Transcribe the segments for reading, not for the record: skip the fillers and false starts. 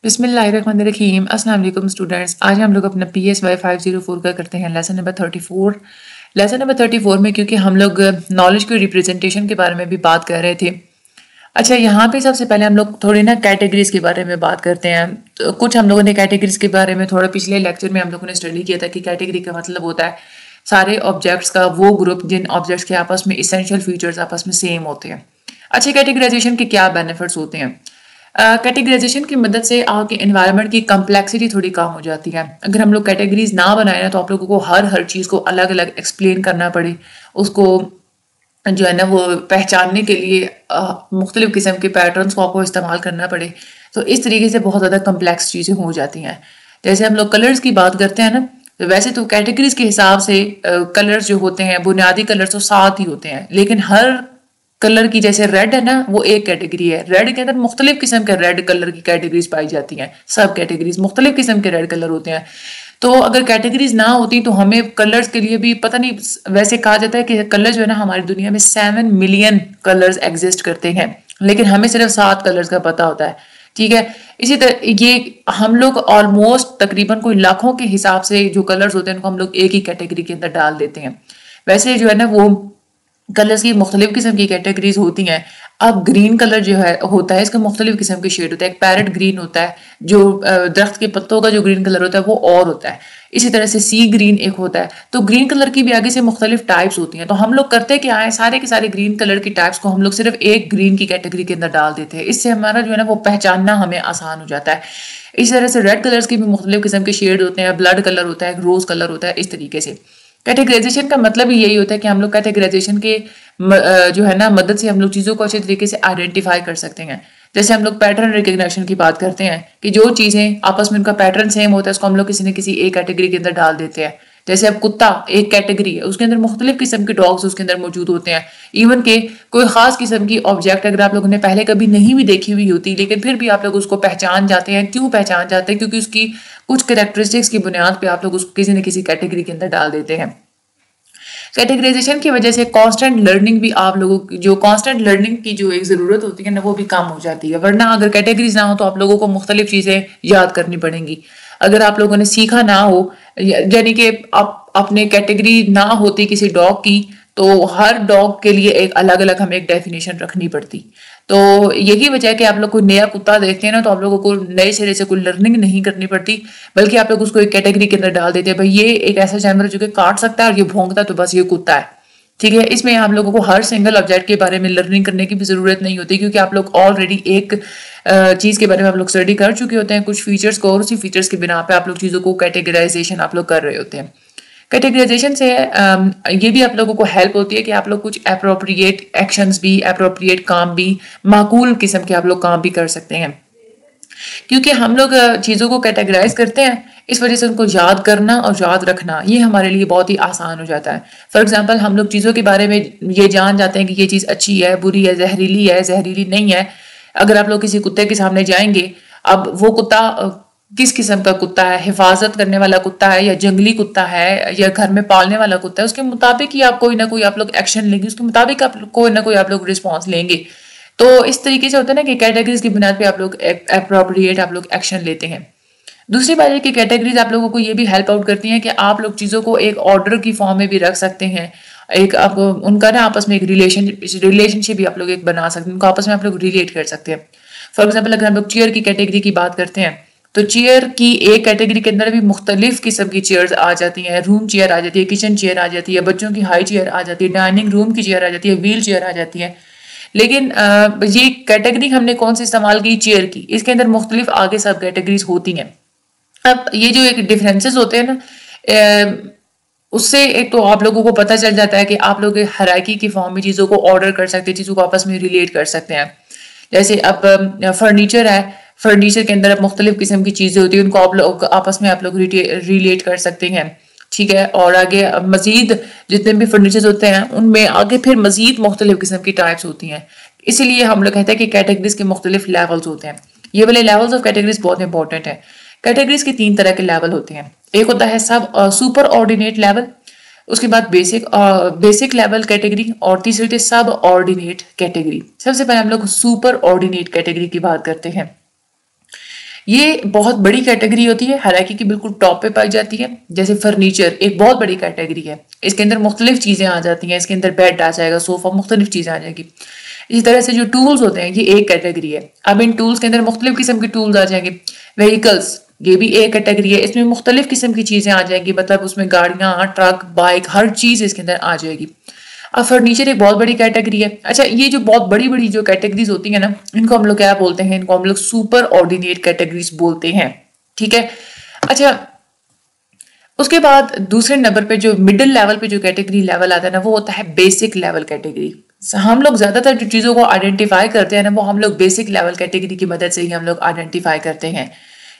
बिस्मिल्लाहिर्रहमानिर्रहीम। अस्सलाम वालेकुम स्टूडेंट्स। आज हम लोग अपना PSY 504 का करते हैं लेसन नंबर 34। लेसन नंबर 34 में क्योंकि हम लोग नॉलेज के रिप्रेजेंटेशन के बारे में भी बात कर रहे थे। अच्छा, यहाँ पे सबसे पहले हम लोग थोड़ी ना कैटेगरीज के बारे में बात करते हैं। तो कुछ हम लोगों ने कैटेगरीज के बारे में थोड़ा पिछले लेक्चर में हम लोगों ने स्टडी किया था कि कैटेगरी का मतलब होता है सारे ऑब्जेक्ट्स का वो ग्रुप जिन ऑब्जेक्ट्स के आपस में इसेंशियल फीचर्स आपस में सेम होते हैं। अच्छे कैटेगराइजेशन के क्या बेनिफिट्स होते हैं? कैटेगराइजेशन की मदद से आपके एनवायरनमेंट की कम्प्लेक्सिटी थोड़ी कम हो जाती है। अगर हम लोग कैटेगरीज ना बनाए ना तो आप लोगों को हर चीज़ को अलग अलग एक्सप्लेन करना पड़े, उसको जो है ना वो पहचानने के लिए मुख्तलिफ किस्म के पैटर्न्स को आपको इस्तेमाल करना पड़े, तो इस तरीके से बहुत ज़्यादा कम्प्लेक्स चीज़ें हो जाती हैं। जैसे हम लोग कलर्स की बात करते हैं ना, तो वैसे तो कैटेगरीज के हिसाब से कलर्स जो होते हैं बुनियादी कलर्स तो 7 ही होते हैं, लेकिन हर कलर की जैसे रेड है ना वो एक कैटेगरी है। रेड के अंदर मुख्तलिफ किस्म के रेड कलर की कैटेगरीज पाई जाती हैं, सब कैटेगरीज मुख्तलिफ किस्म के रेड कलर होते हैं। तो अगर कैटेगरीज ना होती तो हमें कलर्स के लिए भी पता नहीं, वैसे कहा जाता है कि कलर जो है ना हमारी दुनिया में 7 मिलियन कलर्स एग्जिस्ट करते हैं, लेकिन हमें सिर्फ 7 कलर्स का पता होता है। ठीक है, इसी तरह ये हम लोग ऑलमोस्ट तकरीबन कोई लाखों के हिसाब से जो कलर्स होते हैं उनको हम लोग एक ही कैटेगरी के अंदर डाल देते हैं। वैसे जो है ना वो कलर्स की मुख्तलिफ किस्म की कैटेगरीज होती हैं। अब ग्रीन कलर जो है होता है इसका मुख्तलिफ किस्म के शेड होता है। एक पैरेट ग्रीन होता है जो दरख्त के पत्तों का जो ग्रीन कलर होता है वो और होता है। इसी तरह से सी ग्रीन एक होता है। तो ग्रीन कलर की भी आगे से मुख्तलिफ टाइप्स होती हैं। तो हम लोग करते क्या है, सारे के सारे ग्रीन कलर की टाइप्स को हम लोग सिर्फ एक ग्रीन की कैटेगरी के अंदर डाल देते हैं। इससे हमारा जो है ना वो पहचानना हमें आसान हो जाता है। इसी तरह से रेड कलर्स की भी मुख्तलिफ किस्म के शेड होते हैं, ब्लड कलर होता है, रोज कलर होता है। इस तरीके से कैटेगराइजेशन का मतलब ही यही होता है कि हम लोग कैटेगराइजेशन के जो है ना मदद से हम लोग चीज़ों को अच्छे तरीके से आइडेंटिफाई कर सकते हैं। जैसे हम लोग पैटर्न रिकग्निशन की बात करते हैं कि जो चीज़ें आपस में उनका पैटर्न सेम होता है उसको हम लोग किसी न किसी एक कैटेगरी के अंदर डाल देते हैं। जैसे अब कुत्ता एक कैटेगरी है, उसके अंदर मुख्तलिफ किस्म के डॉग्स उसके अंदर मौजूद होते हैं। इवन के कोई खास किस्म की ऑब्जेक्ट अगर आप लोगों ने पहले कभी नहीं भी देखी हुई होती लेकिन फिर भी आप लोग उसको पहचान जाते हैं। क्यों पहचान जाते हैं? क्योंकि उसकी कुछ कैरेक्टरिस्टिक्स की बुनियाद पे आप लोग उसको किसी न किसी कैटेगरी के अंदर डाल देते हैं। कैटेगराइजेशन की वजह से कांस्टेंट लर्निंग भी आप लोगों की जो कांस्टेंट लर्निंग की जो एक ज़रूरत होती है ना वो भी कम हो जाती है। वरना अगर कैटेगरीज ना हो तो आप लोगों को मुख्तलिफ चीज़ें याद करनी पड़ेंगी। अगर आप लोगों ने सीखा ना हो, यानी कि आप अपने कैटेगरी ना होती किसी डॉग की, तो हर डॉग के लिए एक अलग अलग हमें एक डेफिनेशन रखनी पड़ती। तो यही वजह है कि आप लोग कोई नया कुत्ता देखते हैं ना तो आप लोगों को नए सिरे से कोई लर्निंग नहीं करनी पड़ती, बल्कि आप लोग उसको एक कैटेगरी के अंदर डाल देते हैं। भाई ये एक ऐसा जानवर है जो कि काट सकता है और ये भौंकता है तो बस ये कुत्ता है। ठीक है, इसमें आप लोगों को हर सिंगल ऑब्जेक्ट के बारे में लर्निंग करने की भी जरूरत नहीं होती, क्योंकि आप लोग ऑलरेडी एक चीज के बारे में आप लोग स्टडी कर चुके होते हैं, कुछ फीचर्स को, और उसी फीचर्स के बिना पे आप लोग चीजों को कैटेगराइजेशन आप लोग कर रहे होते हैं। कैटेगराइजेशन से ये भी आप लोगों को हेल्प होती है कि आप लोग कुछ अप्रोप्रिएट एक्शंस भी, अप्रोप्रिएट काम भी, माकूल किस्म के आप लोग काम भी कर सकते हैं। क्योंकि हम लोग चीज़ों को कैटेगराइज करते हैं, इस वजह से उनको याद करना और याद रखना ये हमारे लिए बहुत ही आसान हो जाता है। फॉर एग्जांपल हम लोग चीज़ों के बारे में ये जान जाते हैं कि ये चीज़ अच्छी है, बुरी है, जहरीली नहीं है। अगर आप लोग किसी कुत्ते के सामने जाएंगे, अब वो कुत्ता किस किस्म का कुत्ता है, हिफाजत करने वाला कुत्ता है या जंगली कुत्ता है या घर में पालने वाला कुत्ता है, उसके मुताबिक ही आप कोई ना कोई आप लोग एक्शन लेंगे, उसके मुताबिक आप कोई ना कोई आप लोग रिस्पॉन्स लेंगे। तो इस तरीके से होता है ना कि कैटेगरीज की बुनियाद पे आप लोग अप्रोप्रिएट आप लोग एक्शन लेते हैं। दूसरी बात है कि कैटेगरीज आप लोगों को ये भी हेल्प आउट करती हैं कि आप लोग चीज़ों को एक ऑर्डर की फॉर्म में भी रख सकते हैं। एक आप उनका ना आपस में एक रिलेशनशिप भी आप लोग एक बना सकते हैं, उनको आपस में आप लोग रिलेट कर सकते हैं। फॉर एग्जाम्पल अगर हम लोग चेयर की कैटेगरी की बात करते हैं तो चेयर की एक कैटेगरी के अंदर भी मुख्तलिफ किस्म की चेयर्स आ जाती हैं। रूम चेयर आ जाती है, किचन चेयर आ जाती है, बच्चों की हाई चेयर आ जाती है, डाइनिंग रूम की चेयर आ जाती है, व्हील चेयर आ जाती है। लेकिन ये कैटेगरी हमने कौन सी इस्तेमाल की? चेयर की। इसके अंदर मुख्तलिफ आगे सब कैटेगरीज होती हैं। अब ये जो एक डिफरेंसेस होते हैं ना, उससे एक तो आप लोगों को पता चल जाता है कि आप लोग हायरार्की की फॉर्म में चीज़ों को ऑर्डर कर सकते हैं, चीज़ों को आपस में रिलेट कर सकते हैं। जैसे अब फर्नीचर है, फर्नीचर के अंदर अब मुख्तलिफ किस्म की चीज़ें होती हैं, उनको आप लोग आपस में आप लोग रिलेट कर सकते हैं। ठीक है, और आगे मजीद जितने भी फर्नीचर होते हैं उनमें आगे फिर मजीद मुख्तलिफ किस्म की टाइप्स होती हैं। इसीलिए हम लोग कहते हैं कि कैटेगरीज के मुख्तलिफ लेवल्स होते हैं। ये वाले लेवल्स ऑफ कैटेगरीज बहुत इंपॉर्टेंट है। कैटेगरीज के 3 तरह के लेवल होते हैं। एक होता है सब सुपर ऑर्डिनेट लेवल, उसके बाद बेसिक लेवल कैटेगरी, और तीसरी होती है सब ऑर्डिनेट कैटेगरी। सबसे पहले हम लोग सुपर ऑर्डिनेट कैटेगरी की बात करते हैं। ये बहुत बड़ी कैटेगरी होती है, हालांकि कि बिल्कुल टॉप पे पाई जाती है। जैसे फर्नीचर एक बहुत बड़ी कैटेगरी है, इसके अंदर मुख्तलिफ चीज़ें आ जाती हैं, इसके अंदर बेड आ जाएगा, सोफा, मुख्तलिफ चीज़ें आ जाएगी। इसी तरह से जो टूल्स होते हैं ये एक कैटेगरी है। अब इन टूल्स के अंदर मुख्तलिफ किस्म के टूल्स आ जाएंगे। व्हीकल्स ये भी एक कैटेगरी है, इसमें मुख्तलिफ किस्म की चीज़ें आ जाएंगी, मतलब उसमें गाड़ियाँ, ट्रक, बाइक, हर चीज़ इसके अंदर आ जाएगी। अब फर्नीचर एक बहुत बड़ी कैटेगरी है। अच्छा, ये जो बहुत बड़ी बड़ी जो कैटेगरीज होती है ना, इनको हम लोग क्या बोलते हैं? इनको हम लोग सुपर ऑर्डिनेट कैटेगरीज बोलते हैं। ठीक है। अच्छा, उसके बाद दूसरे नंबर पे जो मिडिल लेवल पे जो कैटेगरी लेवल आता है ना, वो होता है बेसिक लेवल कैटेगरी। हम लोग ज्यादातर जो चीजों को आइडेंटिफाई करते हैं ना, वो हम लोग बेसिक लेवल कैटेगरी की मदद से ही हम लोग आइडेंटिफाई करते हैं।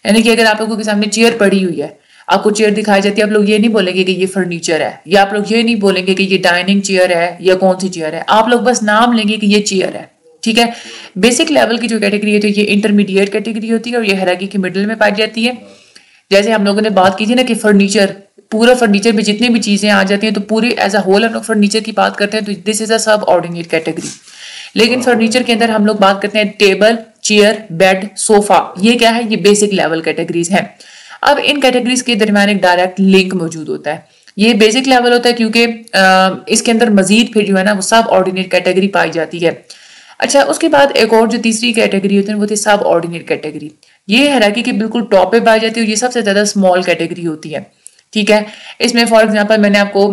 यानी कि अगर आप लोगों के सामने चेयर पड़ी हुई है, आपको चेयर दिखाई जाती है, आप लोग ये नहीं बोलेंगे कि ये फर्नीचर है, या आप लोग ये नहीं बोलेंगे कि ये डाइनिंग चेयर है या कौन सी चेयर है, आप लोग बस नाम लेंगे कि ये चेयर है। ठीक है। बेसिक लेवल की जो कैटेगरी है तो ये इंटरमीडिएट कैटेगरी होती है और ये हायरार्की के मिडिल में पाई जाती है। जैसे हम लोगों ने बात की थी ना कि फर्नीचर, पूरा फर्नीचर में जितनी भी चीजें आ जाती हैं तो पूरे एज अ होल हम लोग फर्नीचर की बात करते हैं, तो दिस इज अ सब ऑर्डिनेट कैटेगरी। लेकिन फर्नीचर के अंदर हम लोग बात करते हैं टेबल, चेयर, बेड, सोफा, ये क्या है? ये बेसिक लेवल कैटेगरीज हैं। अब इन कैटेगरीज के दरमियान एक डायरेक्ट लिंक मौजूद होता है। ये बेसिक लेवल होता है क्योंकि इसके अंदर मजीद फिर जो है ना वो सब ऑर्डिनेट कैटेगरी पाई जाती है। अच्छा, उसके बाद एक और जो तीसरी कैटेगरी होती है वो थी सब ऑर्डिनेट कैटेगरी। ये हायरार्की के बिल्कुल टॉप पे पाई जाती है और ये सबसे ज्यादा स्मॉल कैटेगरी होती है। ठीक है। इसमें फॉर एग्जांपल मैंने आपको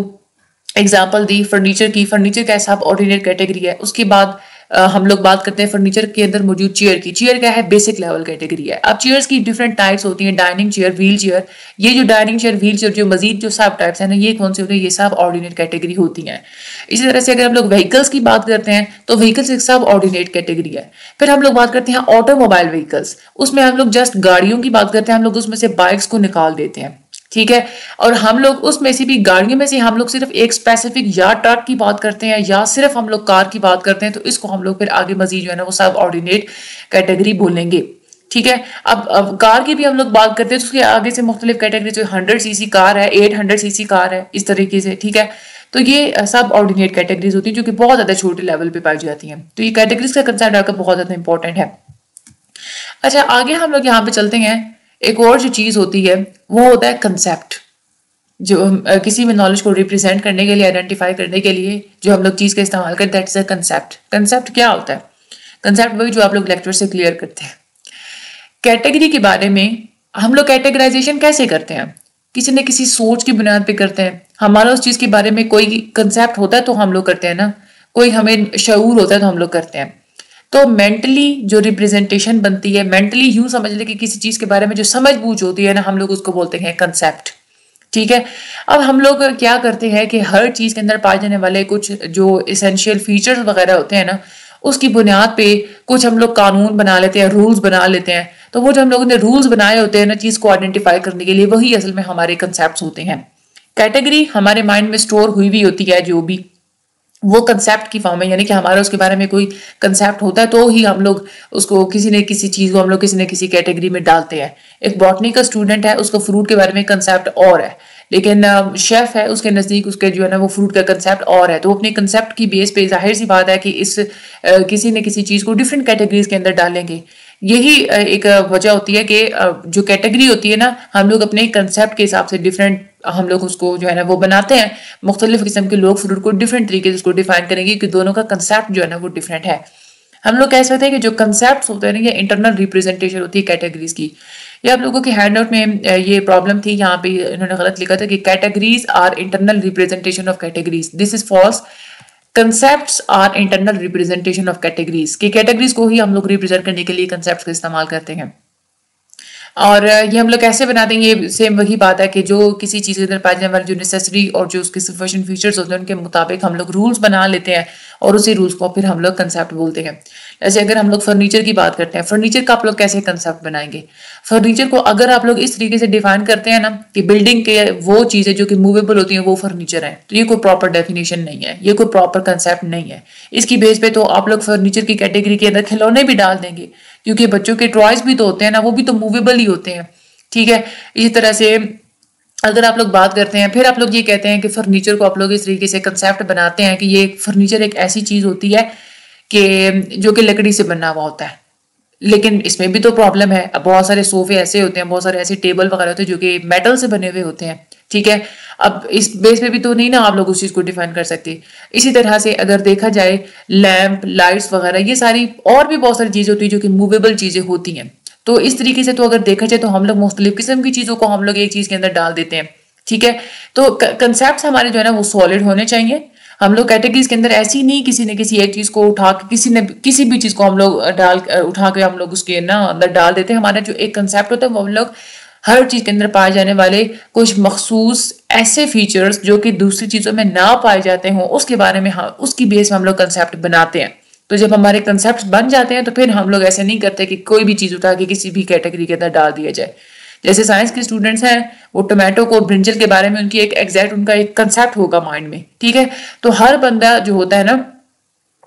एग्जांपल दी फर्नीचर की, फर्नीचर का सब ऑर्डिनेट कैटेगरी है। उसके बाद हम लोग बात करते हैं फर्नीचर के अंदर मौजूद चेयर की। चेयर क्या है? बेसिक लेवल कैटेगरी है। अब चेयर्स की डिफरेंट टाइप्स होती हैं, डाइनिंग चेयर, व्हील चेयर। ये जो डाइनिंग चेयर, व्हील चेयर, जो मजीद जो सब टाइप्स है ना, ये कौन से होते हैं? ये सब ऑर्डिनेट कैटेगरी होती हैं। इसी तरह से अगर हम लोग व्हीकल्स की बात करते हैं तो व्हीकल्स एक सब ऑर्डिनेट कैटेगरी है। फिर हम लोग बात करते हैं ऑटोमोबाइल व्हीकल्स, उसमें हम लोग जस्ट गाड़ियों की बात करते हैं, हम लोग उसमें से बाइक्स को निकाल देते हैं। ठीक है। और हम लोग उसमें से भी गाड़ियों में से हम लोग सिर्फ एक स्पेसिफिक या ट्रक की बात करते हैं या सिर्फ हम लोग कार की बात करते हैं, तो इसको हम लोग फिर आगे मजीद जो है ना वो सब ऑर्डिनेट कैटेगरी बोलेंगे। ठीक है। अब कार की भी हम लोग बात करते हैं तो उसके आगे से मुख्तलिफ कैटेगरी, जो 100cc कार है, 800cc कार है, इस तरीके से। ठीक है। तो ये सब ऑर्डिनेट कैटेगरीज होती हैं जो कि बहुत ज्यादा छोटे लेवल पे पाई जाती हैं। तो ये कैटेगरीज का कंसेप्ट आपका बहुत ज्यादा इंपॉर्टेंट है। अच्छा, आगे हम लोग यहाँ पे चलते हैं। एक और जो चीज होती है वो होता है कंसेप्ट, जो किसी भी नॉलेज को रिप्रेजेंट करने के लिए, आइडेंटिफाई करने के लिए जो हम लोग चीज का इस्तेमाल करते हैं, that is a concept. Concept क्या होता है? कंसेप्ट वही जो आप लोग लेक्चर से क्लियर करते हैं। कैटेगरी के बारे में हम लोग कैटेगराइजेशन कैसे करते हैं? किसी न किसी सोच की बुनियाद पे करते हैं। हमारा उस चीज के बारे में कोई कंसेप्ट होता है तो हम लोग करते हैं ना, कोई हमें शऊर होता है तो हम लोग करते हैं। तो मेंटली जो रिप्रेजेंटेशन बनती है, मेंटली यूं समझ ले कि किसी चीज के बारे में जो समझ बूझ होती है ना, हम लोग उसको बोलते हैं कंसेप्ट। ठीक है। अब हम लोग क्या करते हैं कि हर चीज के अंदर पाए जाने वाले कुछ जो इसेंशियल फीचर्स वगैरह होते हैं ना, उसकी बुनियाद पे कुछ हम लोग कानून बना लेते हैं, रूल्स बना लेते हैं। तो वो जो हम लोगों ने रूल्स बनाए होते हैं ना चीज को आइडेंटिफाई करने के लिए, वही असल में हमारे कंसेप्ट होते हैं। कैटेगरी हमारे माइंड में स्टोर हुई हुई होती है, जो भी वो कंसेप्ट की फॉर्म है, यानी कि हमारा उसके बारे में कोई कंसेप्ट होता है तो ही हम लोग उसको किसी न किसी चीज को हम लोग किसी न किसी कैटेगरी में डालते हैं। एक बॉटनी का स्टूडेंट है, उसको फ्रूट के बारे में कंसेप्ट और है, लेकिन शेफ है, उसके नजदीक उसके जो है ना वो फ्रूट का कंसेप्ट और है। तो अपने कंसेप्ट की बेस पे जाहिर सी बात है कि इस किसी न किसी चीज को डिफरेंट कैटेगरीज के अंदर डालेंगे। यही एक वजह होती है कि जो कैटेगरी होती है ना, हम लोग अपने कंसेप्ट के हिसाब से डिफरेंट हम लोग उसको जो है ना वो बनाते हैं। मुख्तलिफ किस्म के लोग फ्रूट को डिफरेंट तरीके से उसको डिफाइन करेंगे कि दोनों का कंसेप्ट जो है ना वो डिफरेंट है। हम लोग कह सकते हैं कि जो कंसेप्ट होते हैं ना, ये इंटरनल रिप्रेजेंटेशन होती है कैटेगरीज की। ये आप लोगों के हैंडआउट में ये प्रॉब्लम थी, यहाँ पे इन्होंने गलत लिखा था कि categories are internal representation of categories. This is false. Concepts are internal representation of categories. की कैटेगरीज को ही हम लोग रिप्रेजेंट करने के लिए कंसेप्ट का इस्तेमाल करते हैं। और ये हम लोग कैसे बनाते हैं? ये सेम वही बात है कि जो किसी चीज़ के अंदर पाए जाने वाले जो नेसेसरी और जो उसके सफिशिएंट फीचर्स होते हैं उनके मुताबिक हम लोग रूल्स बना लेते हैं और उसी रूल्स को फिर हम लोग कंसेप्ट बोलते हैं। जैसे अगर हम लोग फर्नीचर की बात करते हैं, फर्नीचर का आप लोग कैसे कंसेप्ट बनाएंगे? फर्नीचर को अगर आप लोग इस तरीके से डिफाइन करते हैं ना कि बिल्डिंग के वो चीज़ें जो कि मूवेबल होती हैं वो फर्नीचर है, तो ये कोई प्रॉपर डेफिनेशन नहीं है, ये कोई प्रॉपर कंसेप्ट नहीं है। इसकी बेस पे तो आप लोग फर्नीचर की कैटेगरी के अंदर खिलौने भी डाल देंगे, क्योंकि बच्चों के टॉयज भी तो होते हैं ना, वो भी तो मूवेबल ही होते हैं। ठीक है। इसी तरह से अगर आप लोग बात करते हैं, फिर आप लोग ये कहते हैं कि फर्नीचर को आप लोग इस तरीके से कंसेप्ट बनाते हैं कि ये फर्नीचर एक ऐसी चीज होती है कि जो कि लकड़ी से बना हुआ होता है। लेकिन इसमें भी तो प्रॉब्लम है। अब बहुत सारे सोफे ऐसे होते हैं, बहुत सारे ऐसे टेबल वगैरह होते हैं जो कि मेटल से बने हुए होते हैं, ठीक है। अब इस बेस पे भी तो नहीं ना आप लोग उस चीज़ को डिफाइन कर सकते। इसी तरह से अगर देखा जाए लैंप, लाइट्स वगैरह, ये सारी और भी बहुत सारी चीज़ें होती है जो कि मूवेबल चीज़ें होती हैं। तो इस तरीके से तो अगर देखा जाए तो हम लोग मुख्तलिफ किस्म की चीज़ों को हम लोग एक चीज़ के अंदर डाल देते हैं, ठीक है। तो कंसेप्ट हमारे जो है ना वो सॉलिड होने चाहिए। हम लोग कैटेगरीज के अंदर ऐसी नहीं किसी ने किसी एक चीज को उठा के किसी भी चीज को हम लोग उठा के हम लोग उसके ना अंदर डाल देते हैं। हमारा जो एक कंसेप्ट होता है वो हम लोग हर चीज के अंदर पाए जाने वाले कुछ मखसूस ऐसे फीचर्स जो कि दूसरी चीजों में ना पाए जाते हों उसके बारे में उसकी बेस में हम लोग कंसेप्ट बनाते हैं। तो जब हमारे कंसेप्ट बन जाते हैं तो फिर हम लोग ऐसे नहीं करते कि कोई भी चीज उठा के किसी भी कैटेगरी के अंदर डाल दिया जाए। जैसे साइंस के स्टूडेंट्स हैं, वो टोमेटो को, ब्रिंजल के बारे में उनकी एक एग्जैक्ट उनका एक कंसेप्ट होगा माइंड में, ठीक है। तो हर बंदा जो होता है ना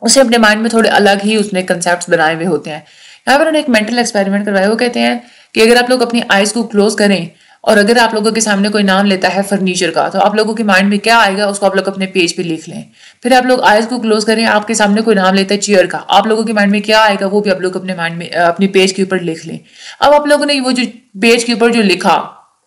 उसे अपने माइंड में थोड़े अलग ही उसने कंसेप्ट बनाए हुए होते हैं। यहाँ पर उन्होंने एक मेंटल एक्सपेरिमेंट करवाया। वो कहते हैं कि अगर आप लोग अपनी आइज को क्लोज करें और अगर आप लोगों के सामने कोई नाम लेता है फर्नीचर का, तो आप लोगों के माइंड में क्या आएगा उसको आप लोग अपने पेज पे लिख लें। फिर आप लोग आइज को क्लोज करें, आपके सामने कोई नाम लेता है चेयर का, आप लोगों के माइंड में क्या आएगा वो भी आप लोग अपने माइंड में अपने पेज के ऊपर लिख लें। अब आप लोगों ने वो जो पेज के ऊपर जो लिखा,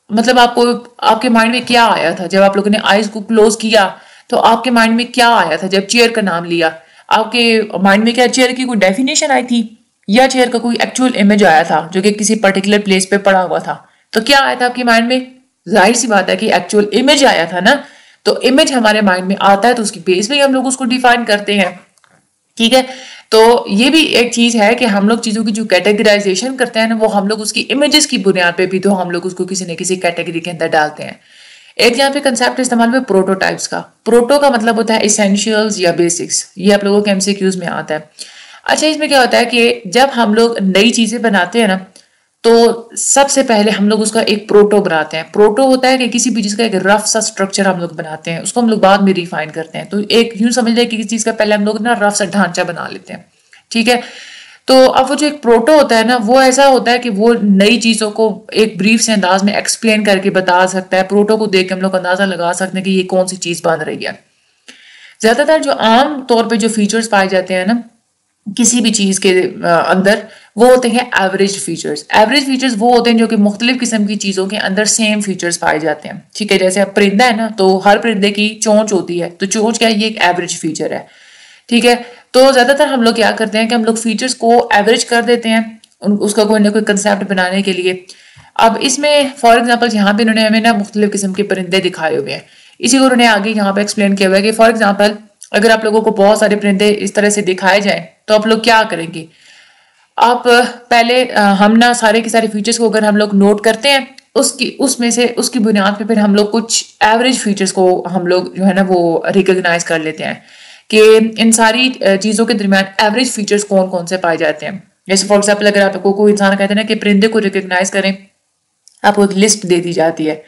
मतलब आपको आपके माइंड में क्या आया था जब आप लोगों ने आइज को क्लोज किया, तो आपके माइंड में क्या आया था जब चेयर का नाम लिया। आपके माइंड में क्या चेयर की कोई डेफिनेशन आई थी या चेयर का कोई एक्चुअल इमेज आया था जो कि किसी पर्टिकुलर प्लेस पे पड़ा हुआ था। तो क्या आया था आपके माइंड में? जाहिर सी बात है कि एक्चुअल इमेज आया था ना। तो इमेज हमारे माइंड में आता है तो उसकी बेस पे हम लोग उसको डिफाइन करते हैं, ठीक है। तो ये भी एक चीज है कि हम लोग चीजों की जो कैटेगराइजेशन करते हैं ना वो हम लोग उसकी इमेजेस की बुनियाद पे भी तो हम लोग उसको किसी न किसी कैटेगरी के अंदर डालते हैं। एक यहाँ पे कंसेप्ट इस्तेमाल हुआ प्रोटोटाइप्स का। प्रोटो का मतलब होता है इसेंशियल्स या बेसिक्स, ये आप लोगों के एमसीक्यूज में आता है। अच्छा, इसमें क्या होता है कि जब हम लोग नई चीजें बनाते हैं ना तो सबसे पहले हम लोग उसका एक प्रोटो बनाते हैं। प्रोटो होता है कि किसी भी चीज का एक रफ सा स्ट्रक्चर हम लोग बनाते हैं, उसको हम लोग बाद में रिफाइन करते हैं। तो एक यूं समझ लें कि किसी चीज का पहले हम लोग ना रफ सा ढांचा बना लेते हैं, ठीक है। तो अब वो जो एक प्रोटो होता है ना वो ऐसा होता है कि वो नई चीजों को एक ब्रीफ से अंदाज में एक्सप्लेन करके बता सकता है। प्रोटो को देख के हम लोग अंदाजा लगा सकते हैं कि ये कौन सी चीज बन रही है। ज्यादातर जो आम तौर पे जो फीचर्स पाए जाते हैं ना किसी भी चीज के अंदर, वो होते हैं एवरेज फीचर्स। एवरेज फीचर्स वो होते हैं जो कि मुख्तलिफ किस्म की चीजों के अंदर सेम फीचर्स पाए जाते हैं, ठीक है। जैसे अब परिंदा है ना, तो हर परिंदे की चोंच होती है, तो चोंच क्या है, ये एक एवरेज फीचर है, ठीक है। तो ज्यादातर हम लोग क्या करते हैं कि हम लोग फीचर्स को एवरेज कर देते हैं उसका कोई ना कोई कंसेप्ट बनाने के लिए। अब इसमें फॉर एग्जाम्पल यहाँ पे उन्होंने हमें ना मुख्तलिफ किस्म के परिंदे दिखाए हुए हैं, इसी को उन्होंने आगे यहाँ पे एक्सप्लेन किया हुआ है कि फॉर एग्जाम्पल अगर आप लोगों को बहुत सारे परिंदे इस तरह से दिखाए जाए तो आप लोग क्या करेंगे। आप पहले हम ना सारे के सारे फीचर्स को अगर हम लोग नोट करते हैं उसमें से उसकी बुनियाद पे फिर हम लोग कुछ एवरेज फीचर्स को हम लोग जो है ना वो रिकॉग्नाइज कर लेते हैं कि इन सारी चीज़ों के दरमियान एवरेज फीचर्स कौन कौन से पाए जाते हैं। जैसे फॉर एग्जाम्पल अगर आपको कोई इंसान कहते हैं ना कि परिंदे को रिकॉग्नाइज करें, आपको एक लिस्ट दे दी जाती है।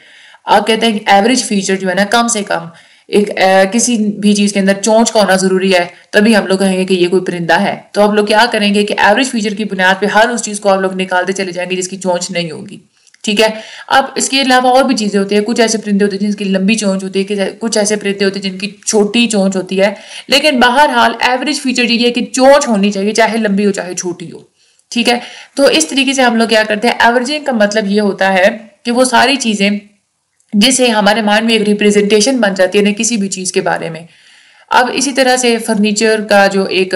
आप कहते हैं कि एवरेज फीचर जो है ना कम से कम एक किसी भी चीज के अंदर चोंच का होना जरूरी है, तभी हम लोग कहेंगे कि ये कोई परिंदा है। तो आप लोग क्या करेंगे कि एवरेज फीचर की बुनियाद पे हर उस चीज को आप लोग निकालते चले जाएंगे जिसकी चोंच नहीं होगी, ठीक है। अब इसके अलावा और भी चीजें होती है, कुछ ऐसे परिंदे होते हैं जिनकी लंबी चोंच होती है, कुछ ऐसे परिंदे होते हैं जिनकी छोटी चोंच होती है, लेकिन बहरहाल एवरेज फीचर ये है कि चोंच होनी चाहिए, चाहे लंबी हो चाहे छोटी हो, ठीक है। तो इस तरीके से हम लोग क्या करते हैं, एवरेजिंग का मतलब ये होता है कि वो सारी चीजें जिसे हमारे माइंड में एक रिप्रेजेंटेशन बन जाती है ना किसी भी चीज के बारे में। अब इसी तरह से फर्नीचर का जो एक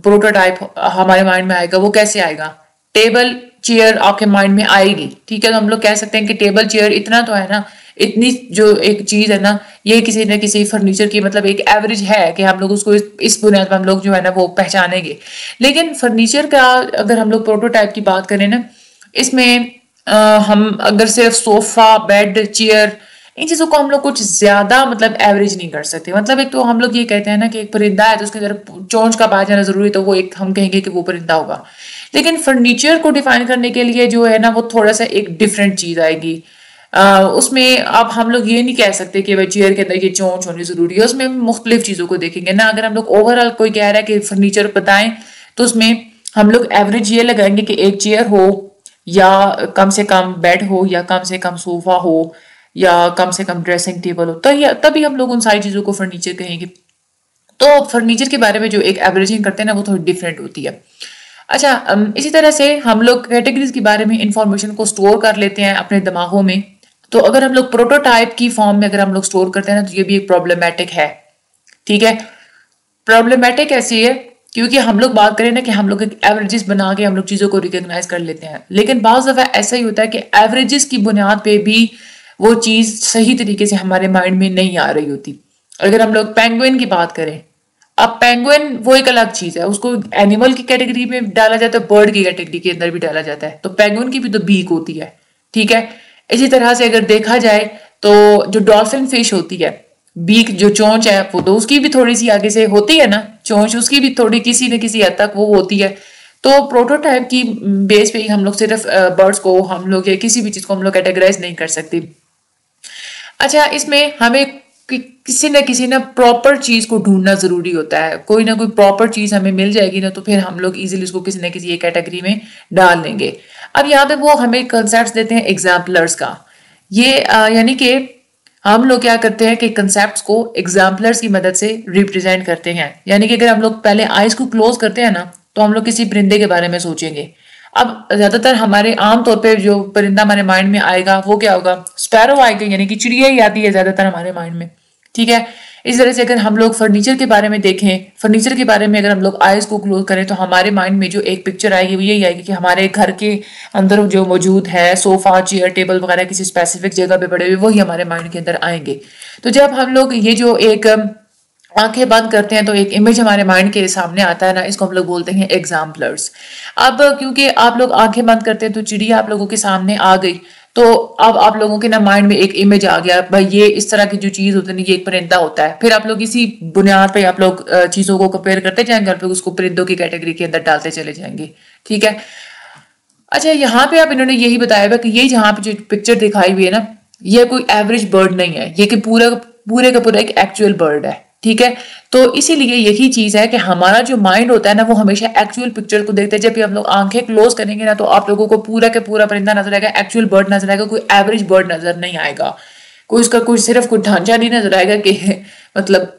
प्रोटोटाइप हमारे माइंड में आएगा वो कैसे आएगा, टेबल चेयर आपके माइंड में आएगी, ठीक है। तो हम लोग कह सकते हैं कि टेबल चेयर इतना तो है ना, इतनी जो एक चीज है ना ये किसी न किसी फर्नीचर की मतलब एक एवरेज है कि हम लोग उसको इस बुनियाद पर हम लोग जो है ना वो पहचानेंगे। लेकिन फर्नीचर का अगर हम लोग प्रोटोटाइप की बात करें ना, इसमें हम अगर सिर्फ सोफा, बेड, चेयर, इन चीजों को हम लोग कुछ ज्यादा मतलब एवरेज नहीं कर सकते। मतलब एक तो हम लोग ये कहते हैं ना कि एक परिंदा है तो उसके अंदर चोंच का पाया जाना जरूरी, तो वो एक हम कहेंगे कि वो परिंदा होगा। लेकिन फर्नीचर को डिफाइन करने के लिए जो है ना वो थोड़ा सा एक डिफरेंट चीज आएगी। उसमें अब हम लोग ये नहीं कह सकते कि भाई चेयर के अंदर ये चोंच होनी जरूरी है, उसमें मुख्तलिफ चीजों को देखेंगे ना। अगर हम लोग ओवरऑल कोई कह रहा है कि फर्नीचर बताएं तो उसमें हम लोग एवरेज ये लगाएंगे कि एक चेयर हो या कम से कम बेड हो या कम से कम सोफा हो या कम से कम ड्रेसिंग टेबल हो, तो तभी हम लोग उन सारी चीजों को फर्नीचर कहेंगे। तो फर्नीचर के बारे में जो एक एवरेजिंग करते हैं ना वो थोड़ी डिफरेंट होती है। अच्छा, इसी तरह से हम लोग कैटेगरीज के बारे में इंफॉर्मेशन को स्टोर कर लेते हैं अपने दिमागों में। तो अगर हम लोग प्रोटोटाइप की फॉर्म में अगर हम लोग स्टोर करते हैं ना, तो ये भी एक प्रॉब्लमेटिक है। ठीक है, प्रॉब्लमेटिक ऐसी है क्योंकि हम लोग बात करें ना कि हम लोग एक एवरेजेस बना के हम लोग चीज़ों को रिकॉग्नाइज कर लेते हैं, लेकिन बाज़ दफ़ा ऐसा ही होता है कि एवरेजेस की बुनियाद पे भी वो चीज़ सही तरीके से हमारे माइंड में नहीं आ रही होती। अगर हम लोग पेंगुइन की बात करें, अब पेंगुइन वो एक अलग चीज़ है, उसको एनिमल की कैटेगरी में डाला जाता है, बर्ड की कैटेगरी के अंदर भी डाला जाता है। तो पेंगुइन की भी तो बीक होती है। ठीक है, इसी तरह से अगर देखा जाए तो जो डॉल्फिन फिश होती है, बीक जो चोंच है वो तो उसकी भी थोड़ी सी आगे से होती है ना, चोंच उसकी भी थोड़ी किसी न किसी हद तक वो होती है। तो प्रोटोटाइप की बेस पे ही हम लोग सिर्फ बर्ड्स को हम लोग या किसी भी चीज़ को हम लोग कैटेगराइज नहीं कर सकते। अच्छा, इसमें हमें किसी न प्रॉपर चीज़ को ढूंढना ज़रूरी होता है। कोई ना कोई प्रॉपर चीज़ हमें मिल जाएगी ना, तो फिर हम लोग इजीली उसको किसी न किसी एक कैटेगरी में डाल लेंगे। अब यहाँ पे वो हमें कंसेप्ट देते हैं एग्जाम्पलर्स का। ये यानी कि हम लोग क्या करते हैं कि कंसेप्ट्स को एग्जाम्पलर्स की मदद से रिप्रेजेंट करते हैं। यानी कि अगर हम लोग पहले आइज को क्लोज करते हैं ना, तो हम लोग किसी परिंदे के बारे में सोचेंगे। अब ज्यादातर हमारे आम तौर पे जो परिंदा हमारे माइंड में आएगा वो क्या होगा, स्पैरो आएगा, यानी कि चिड़िया ही आती है ज्यादातर हमारे माइंड में। ठीक है, इस तरह से अगर हम लोग फर्नीचर के बारे में देखें, फर्नीचर के बारे में अगर हम लोग आइज को क्लोज करें, तो हमारे माइंड में जो एक पिक्चर आएगी वो यही आएगी कि हमारे घर के अंदर जो मौजूद है सोफा चेयर टेबल वगैरह किसी स्पेसिफिक जगह पे पड़े हुए, वही हमारे माइंड के अंदर आएंगे। तो जब हम लोग ये जो एक आंखें बंद करते हैं तो एक इमेज हमारे माइंड के सामने आता है ना, इसको हम लोग बोलते हैं एग्जाम्पलर्स। अब क्योंकि आप लोग आंखें बंद करते हैं तो चिड़िया आप लोगों के सामने आ गई, तो अब आप लोगों के ना माइंड में एक इमेज आ गया, भाई ये इस तरह की जो चीज होती है ये एक परिंदा होता है। फिर आप लोग इसी बुनियाद पे आप लोग चीजों को कंपेयर करते जाएंगे, आप लोग उसको परिंदों की कैटेगरी के अंदर डालते चले जाएंगे। ठीक है, अच्छा यहाँ पे आप इन्होंने यही बताया हुआ कि ये जहाँ पे जो पिक्चर दिखाई हुई है ना, ये कोई एवरेज बर्ड नहीं है, ये कि पूरे पूरे का पूरा एक एक्चुअल बर्ड है। ठीक है, तो इसीलिए यही चीज है कि हमारा जो माइंड होता है ना, वो हमेशा एक्चुअल पिक्चर को देखते हैं। जब भी हम लोग आंखें क्लोज करेंगे ना, तो आप लोगों को पूरा के पूरा परिंदा नजर आएगा, एक्चुअल बर्ड नजर आएगा, कोई एवरेज बर्ड नजर नहीं आएगा। कोई उसका कोई सिर्फ कोई ढांचा नहीं नजर आएगा कि मतलब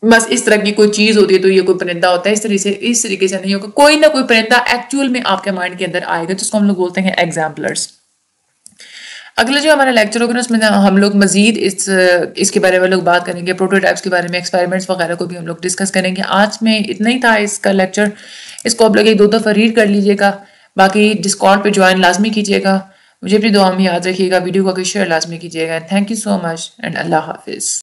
बस इस तरह की कोई चीज होती है तो ये कोई परिंदा होता है, इस तरीके से नहीं होगा। कोई ना कोई परिंदा एक्चुअल में आपके माइंड के अंदर आएगा, जिसको हम लोग बोलते हैं एग्जाम्पलर्स। अगला जो हमारा लेक्चर होगा ना, उसमें हम लोग मजीद इसके बारे में लोग बात करेंगे, प्रोटोटाइप्स के बारे में, एक्सपेरिमेंट्स वगैरह को भी हम लोग डिस्कस करेंगे। आज में इतना ही था इसका लेक्चर, इसको आप लोग एक दो दफ़ा रीड कर लीजिएगा। बाकी डिस्कॉर्ड पे ज्वाइन लाजमी कीजिएगा। मुझे अपनी दुआ में याद रखिएगा, वीडियो को शेयर लाजमी कीजिएगा। Thank you so much and अल्लाह हाफिज़।